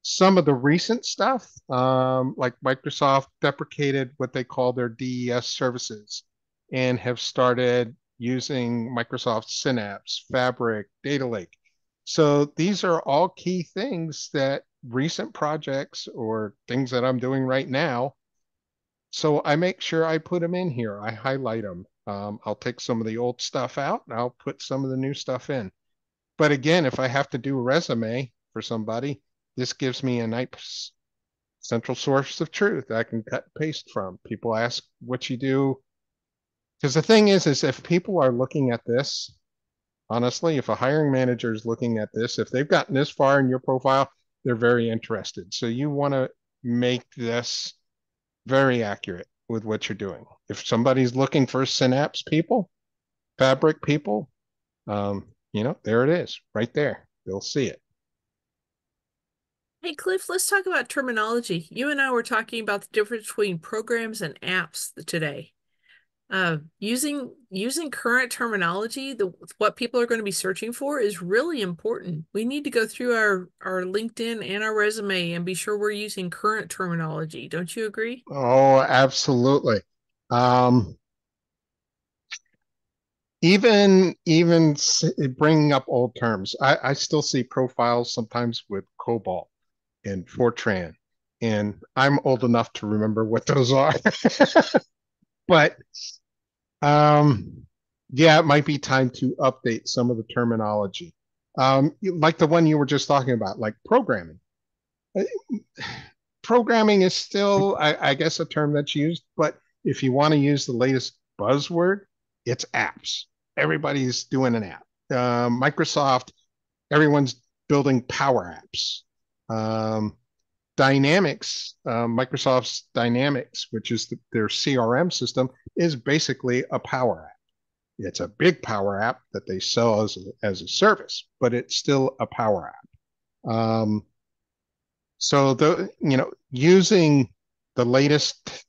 some of the recent stuff, like Microsoft deprecated what they call their DES services and have started using Microsoft Synapse, Fabric, Data Lake. So these are all key things that recent projects or things that I'm doing right now. So I make sure I put them in here. I highlight them. I'll take some of the old stuff out and I'll put some of the new stuff in. But again, if I have to do a resume for somebody, this gives me a nice central source of truth I can cut and paste from. People ask what you do. Because the thing is if people are looking at this, honestly, if a hiring manager is looking at this, if they've gotten this far in your profile, they're very interested. So you want to make this very accurate with what you're doing. If somebody's looking for Synapse people, Fabric people, there it is, right there. They'll see it. Hey, Cliff, let's talk about terminology. You and I were talking about the difference between programs and apps today. Using current terminology, what people are going to be searching for is really important. We need to go through our LinkedIn and our resume and be sure we're using current terminology. Don't you agree? Oh, absolutely. Even bringing up old terms, I still see profiles sometimes with COBOL and Fortran, and I'm old enough to remember what those are. But yeah, it might be time to update some of the terminology. Like the one you were just talking about, like programming. Programming is still, I guess, a term that's used, but if you want to use the latest buzzword, it's apps. Everybody's doing an app. Microsoft, everyone's building Power Apps. Dynamics, Microsoft's Dynamics, which is their CRM system, is basically a Power App. It's a big Power App that they sell as a service, but it's still a Power App. So using the latest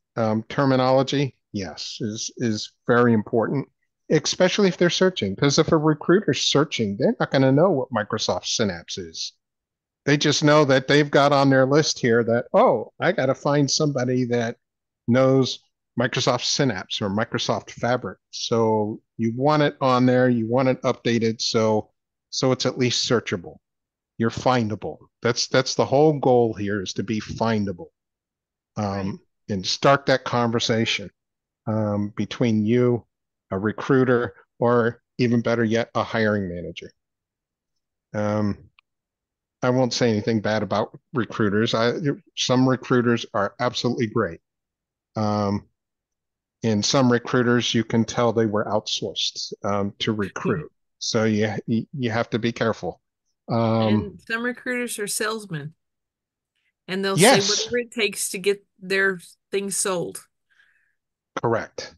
terminology, yes, is very important, especially if they're searching. Because if a recruiter's searching, they're not going to know what Microsoft Synapse is. They just know that they've got on their list here that, oh, I got to find somebody that knows Microsoft Synapse or Microsoft Fabric. So you want it on there, you want it updated, so it's at least searchable. You're findable. That's the whole goal here, is to be findable, Right. and start that conversation between you, a recruiter, or even better yet, a hiring manager. I won't say anything bad about recruiters. Some recruiters are absolutely great. And some recruiters, you can tell they were outsourced to recruit. So you have to be careful. And some recruiters are salesmen, and they'll say Yes, whatever it takes to get their things sold. correct.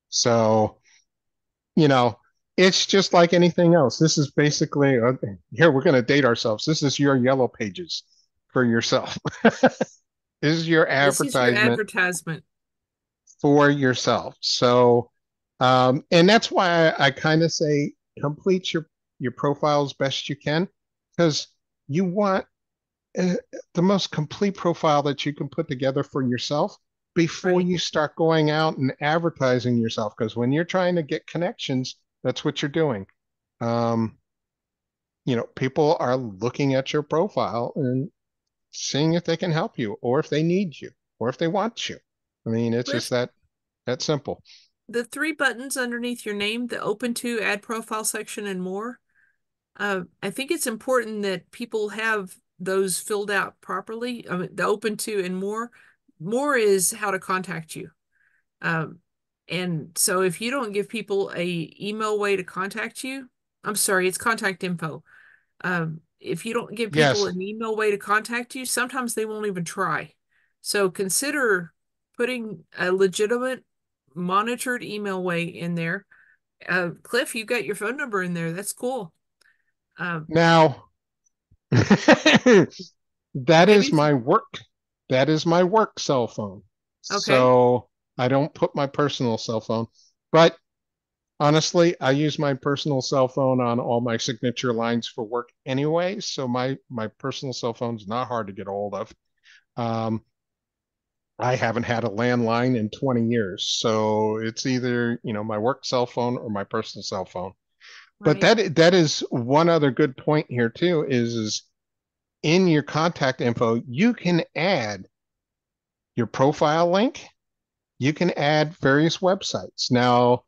So, it's just like anything else. This is basically, here, we're going to date ourselves. This is your yellow pages for yourself. This is your This is your advertisement advertisement. for yourself. So, and that's why I kind of say complete your profile as best you can, because you want the most complete profile that you can put together for yourself before Right. you start going out and advertising yourself. Because when you're trying to get connections, that's what you're doing. People are looking at your profile and seeing if they can help you, or if they need you, or if they want you. I mean, it's just Cliff, that simple. the three buttons underneath your name, the open to, add profile section, and more, I think it's important that people have those filled out properly. I mean, the open to and more. More is how to contact you. Um, and so if you don't give people a email way to contact you, I'm sorry, it's contact info. If you don't give people Yes. an email way to contact you, sometimes they won't even try. So consider putting a legitimate monitored email way in there. Cliff, you got your phone number in there. That's cool. Now, that is Maybe, my work. That is my work cell phone. okay. So I don't put my personal cell phone. But honestly, I use my personal cell phone on all my signature lines for work anyway. So my personal cell phone's not hard to get a hold of. Um, I haven't had a landline in 20 years. So it's either, my work cell phone or my personal cell phone. But Right. that is one other good point here too, is in your contact info, you can add your profile link. You can add various websites. Now,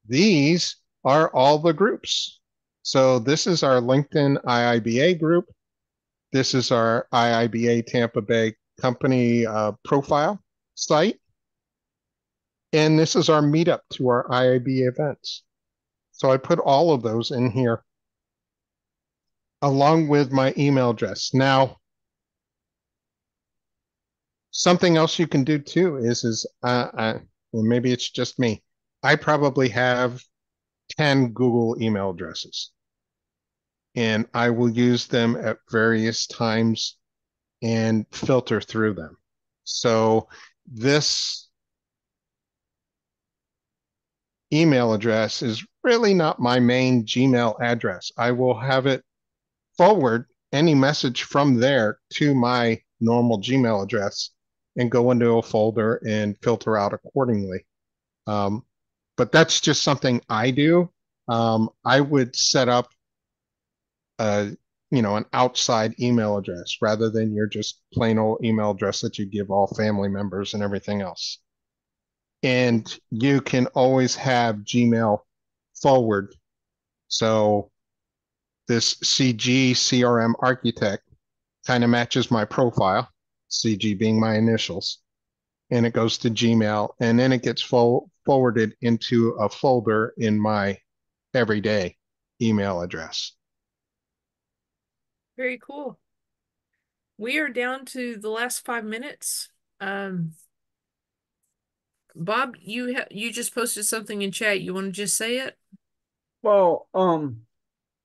these are all the groups. So this is our LinkedIn IIBA group. This is our IIBA Tampa Bay company profile site. And this is our meetup to our IIBA events. So I put all of those in here along with my email address. Now, something else you can do too is well, maybe it's just me. I probably have 10 Google email addresses, and I will use them at various times and filter through them. So this email address is really not my main Gmail address. I will have it forward any message from there to my normal Gmail address and go into a folder and filter out accordingly. But that's just something I do. I would set up a, an outside email address rather than your just plain old email address that you give all family members and everything else. And you can always have Gmail forward. So this CG CRM architect kind of matches my profile, CG being my initials, and it goes to Gmail, and then it gets forwarded into a folder in my everyday email address. Very cool. We are down to the last 5 minutes. Bob, you just posted something in chat. You want to just say it? Well,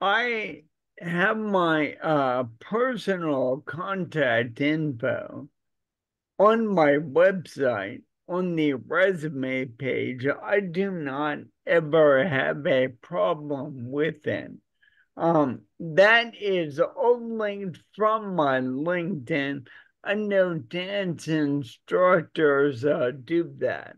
I have my personal contact info on my website on the resume page. I do not ever have a problem with it. That is all linked from my LinkedIn. I know dance instructors do that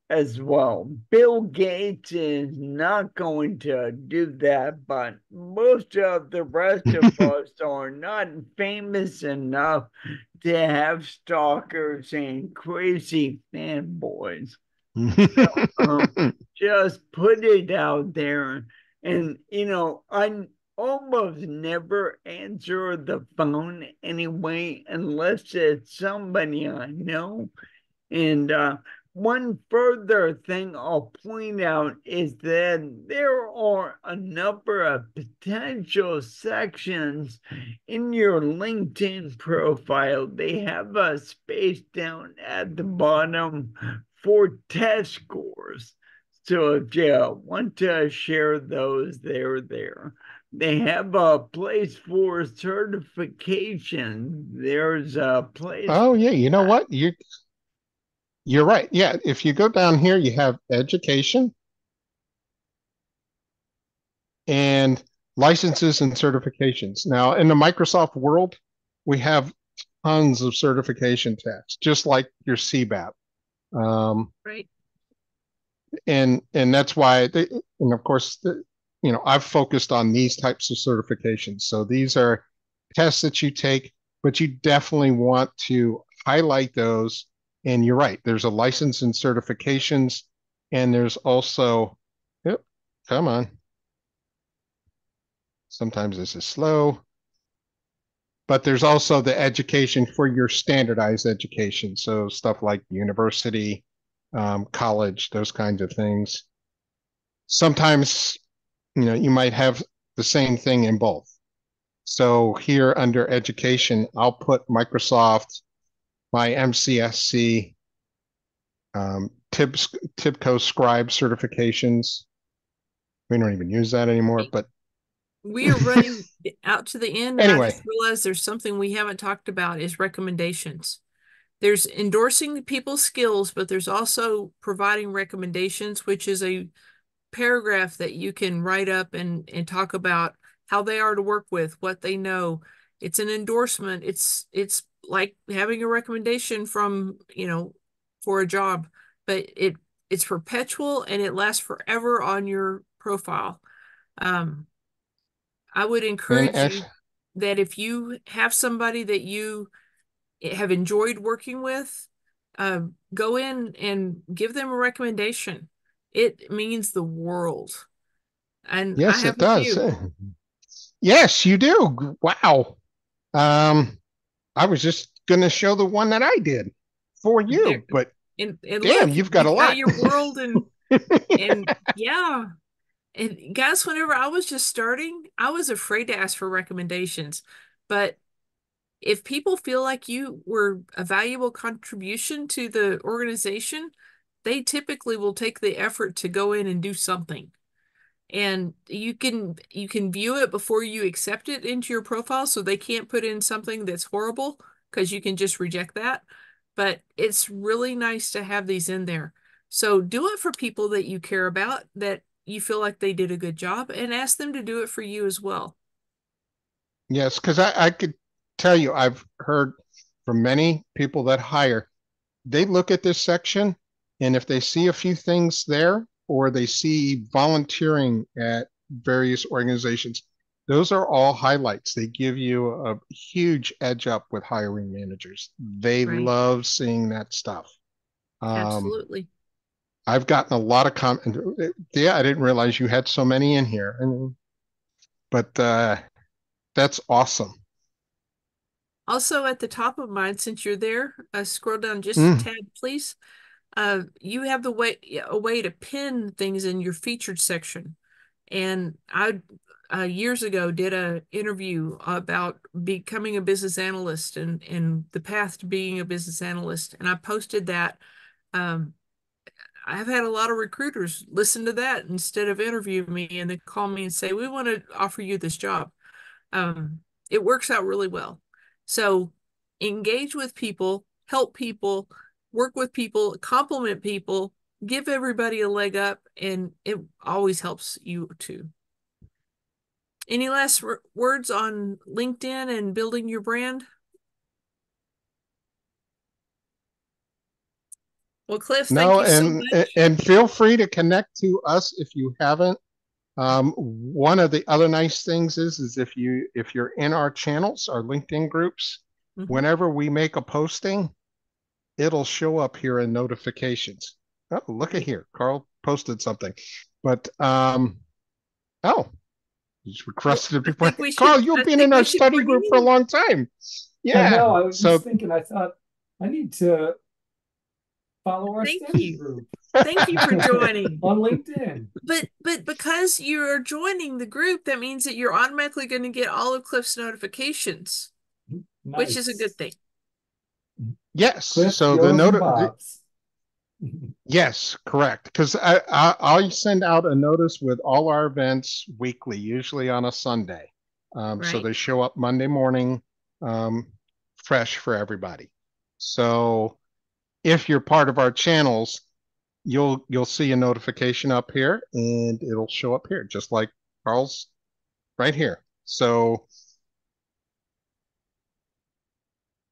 as well. Bill Gates is not going to do that, but most of the rest of us are not famous enough to have stalkers and crazy fanboys. Just put it out there. And, I almost never answer the phone anyway, unless it's somebody I know. And one further thing I'll point out is that there are a number of potential sections in your LinkedIn profile. They have a space down at the bottom for test scores. So if you want to share those, they're there. They have a place for certification. There's a place. Oh yeah, you know what? You're right. Yeah, if you go down here, you have education and licenses and certifications. Now, in the Microsoft world, we have tons of certification tabs, just like your CBAP. Right. And that's why, and of course, I've focused on these types of certifications. So these are tests that you take, but you definitely want to highlight those. And you're right, there's a license and certifications, and there's also, yep, come on. Sometimes this is slow, but there's also the education for your standardized education. So stuff like university, college, those kinds of things. Sometimes, you might have the same thing in both. So here under education, I'll put Microsoft, my MCSC, TIBCO Scribe certifications. We don't even use that anymore, but we are running out to the end, and anyway. I just realized there's something we haven't talked about is recommendations. There's endorsing people's skills, but there's also providing recommendations, which is a paragraph that you can write up and talk about how they are to work with, what they know. It's an endorsement. It's like having a recommendation from, for a job, but it's perpetual and it lasts forever on your profile. I would encourage you that if you have somebody that you have enjoyed working with, go in and give them a recommendation. It means the world. And I Yes, have it a does. few. Yes, you do. Wow. I was just going to show the one that I did for you, but and damn, look, you've got a you've got lot. your world and yeah. And guys, whenever I was just starting, I was afraid to ask for recommendations. But if people feel like you were a valuable contribution to the organization, they typically will take the effort to go in and do something. And you can view it before you accept it into your profile, so they can't put in something that's horrible because you can just reject that. But it's really nice to have these in there. So do it for people that you care about, that you feel like they did a good job, and ask them to do it for you as well. Yes, because I could tell you, I've heard from many people that hire, they look at this section, and if they see a few things there, or they see volunteering at various organizations, those are all highlights. They give you a huge edge up with hiring managers. They Right. love seeing that stuff. Absolutely. I've gotten a lot of comments. Yeah, I didn't realize you had so many in here, but that's awesome. Also, at the top of mine, since you're there, scroll down just a tad, please. You have a way to pin things in your featured section. And I years ago did a interview about becoming a business analyst and the path to being a business analyst. And I posted that. I've had a lot of recruiters listen to that instead of interview me, and they call me and say, "We want to offer you this job." It works out really well. So engage with people, help people, work with people, compliment people, give everybody a leg up, and it always helps you too. Any last words on LinkedIn and building your brand? Well, Cliff, thank No, you so and much. and feel free to connect to us if you haven't. One of the other nice things is if you're in our channels, our LinkedIn groups, whenever we make a posting, it'll show up here in notifications. Oh, look at here. Carl posted something. But oh, he's requested to be Carl, you've been in our study group for a long time. I Yeah. know. I was just thinking, I thought I need to follow our study group. Thank you for joining on LinkedIn. But because you're joining the group, that means that you're automatically going to get all of Cliff's notifications, which is a good thing. Yes. Cliff, so the yes, correct. Because I send out a notice with all our events weekly, usually on a Sunday. So they show up Monday morning, fresh for everybody. So if you're part of our channels, you'll see a notification up here, and it'll show up here, just like Carl's right here. So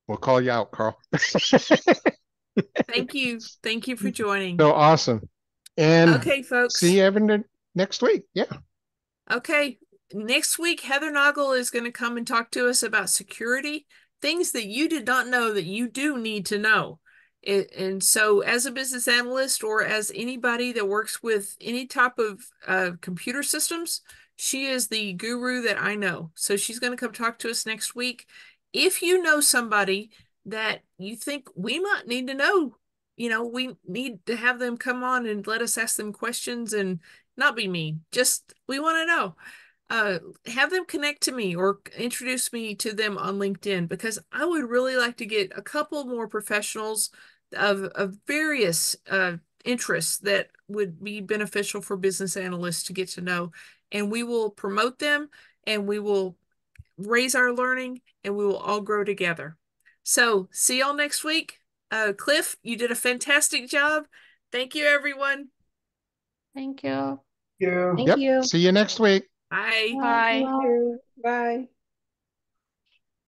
we'll call you out, Carl. Thank you. Thank you for joining. So awesome. And okay, folks. See you next week. Yeah. Okay. Next week, Heather Noggle is going to come and talk to us about security, things that you did not know that you do need to know. And so as a business analyst or as anybody that works with any type of computer systems, she is the guru that I know. So she's going to come talk to us next week. If you know somebody that you think we might need to know, we need to have them come on and let us ask them questions and not be mean. Just, we want to know. Have them connect to me or introduce me to them on LinkedIn, because I would really like to get a couple more professionals of various interests that would be beneficial for business analysts to get to know. And we will promote them, and we will raise our learning, and we will all grow together. So see y'all next week. Cliff, you did a fantastic job. Thank you, everyone. Thank you. Yeah. Thank you. See you next week. Bye. Bye. Bye.